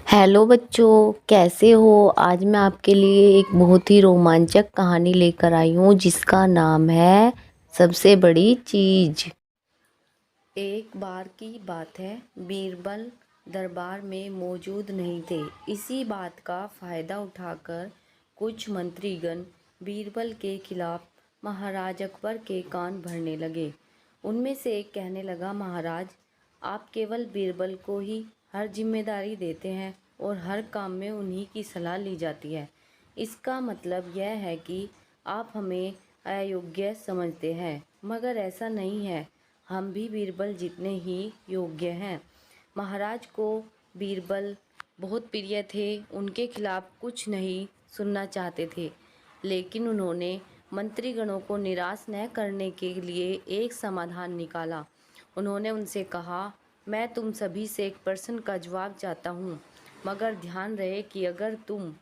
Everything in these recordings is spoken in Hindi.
हेलो बच्चों, कैसे हो। आज मैं आपके लिए एक बहुत ही रोमांचक कहानी लेकर आई हूँ जिसका नाम है सबसे बड़ी चीज। एक बार की बात है, बीरबल दरबार में मौजूद नहीं थे। इसी बात का फायदा उठाकर कुछ मंत्रीगण बीरबल के खिलाफ महाराज अकबर के कान भरने लगे। उनमें से एक कहने लगा, महाराज, आप केवल बीरबल को ही हर जिम्मेदारी देते हैं और हर काम में उन्हीं की सलाह ली जाती है। इसका मतलब यह है कि आप हमें अयोग्य समझते हैं, मगर ऐसा नहीं है। हम भी बीरबल जितने ही योग्य हैं। महाराज को बीरबल बहुत प्रिय थे। उनके खिलाफ कुछ नहीं सुनना चाहते थे, लेकिन उन्होंने मंत्रीगणों को निराश न करने के लिए एक समाधान निकाला। उन्होंने उनसे कहा, मैं तुम सभी से एक प्रश्न का जवाब चाहता हूँ, मगर ध्यान रहे कि अगर तुम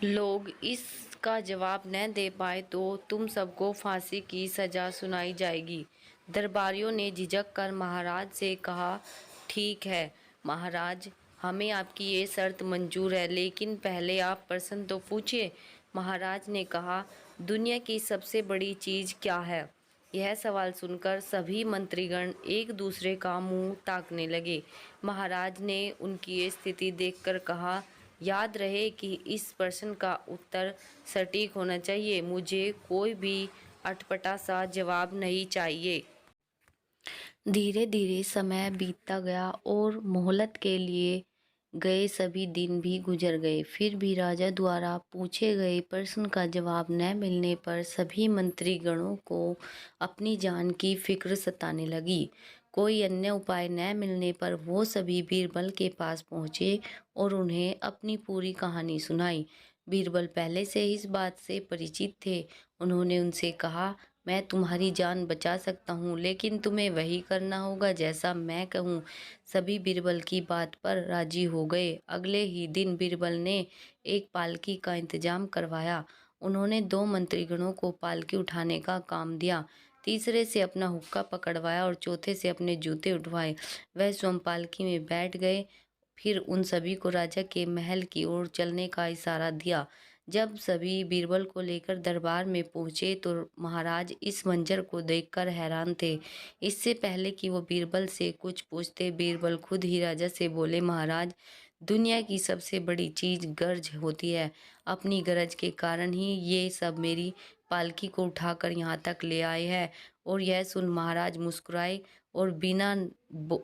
लोग इसका जवाब न दे पाए तो तुम सबको फांसी की सजा सुनाई जाएगी। दरबारियों ने झिझक कर महाराज से कहा, ठीक है महाराज, हमें आपकी ये शर्त मंजूर है, लेकिन पहले आप प्रश्न तो पूछिए। महाराज ने कहा, दुनिया की सबसे बड़ी चीज़ क्या है। यह सवाल सुनकर सभी मंत्रीगण एक दूसरे का मुंह ताकने लगे। महाराज ने उनकी ये स्थिति देखकर कहा, याद रहे कि इस प्रश्न का उत्तर सटीक होना चाहिए। मुझे कोई भी अटपटा सा जवाब नहीं चाहिए। धीरे धीरे समय बीतता गया और मोहलत के लिए गए सभी दिन भी गुजर गए। फिर भी राजा द्वारा पूछे गए प्रश्न का जवाब न मिलने पर सभी मंत्रीगणों को अपनी जान की फिक्र सताने लगी। कोई अन्य उपाय न मिलने पर वो सभी बीरबल के पास पहुँचे और उन्हें अपनी पूरी कहानी सुनाई। बीरबल पहले से इस बात से परिचित थे। उन्होंने उनसे कहा, मैं तुम्हारी जान बचा सकता हूँ, लेकिन तुम्हें वही करना होगा जैसा मैं कहूँ। सभी बीरबल की बात पर राजी हो गए। अगले ही दिन बीरबल ने एक पालकी का इंतजाम करवाया। उन्होंने 2 मंत्रीगणों को पालकी उठाने का काम दिया, तीसरे से अपना हुक्का पकड़वाया और चौथे से अपने जूते उठवाए। वह स्वयं पालकी में बैठ गए। फिर उन सभी को राजा के महल की ओर चलने का इशारा दिया। जब सभी बीरबल को लेकर दरबार में पहुंचे तो महाराज इस मंजर को देखकर हैरान थे। इससे पहले कि वो बीरबल से कुछ पूछते, बीरबल खुद ही राजा से बोले, महाराज, दुनिया की सबसे बड़ी चीज गरज होती है। अपनी गरज के कारण ही ये सब मेरी पालकी को उठाकर यहाँ तक ले आए हैं। और यह सुन महाराज मुस्कुराए और बिना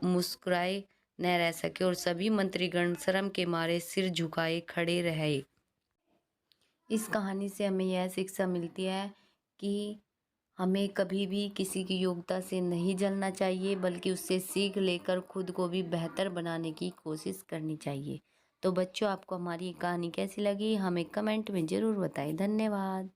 मुस्कुराए न रह सके और सभी मंत्रीगण शर्म के मारे सिर झुकाए खड़े रहे। इस कहानी से हमें यह शिक्षा मिलती है कि हमें कभी भी किसी की योग्यता से नहीं जलना चाहिए, बल्कि उससे सीख लेकर खुद को भी बेहतर बनाने की कोशिश करनी चाहिए। तो बच्चों, आपको हमारी ये कहानी कैसी लगी हमें कमेंट में ज़रूर बताएं। धन्यवाद।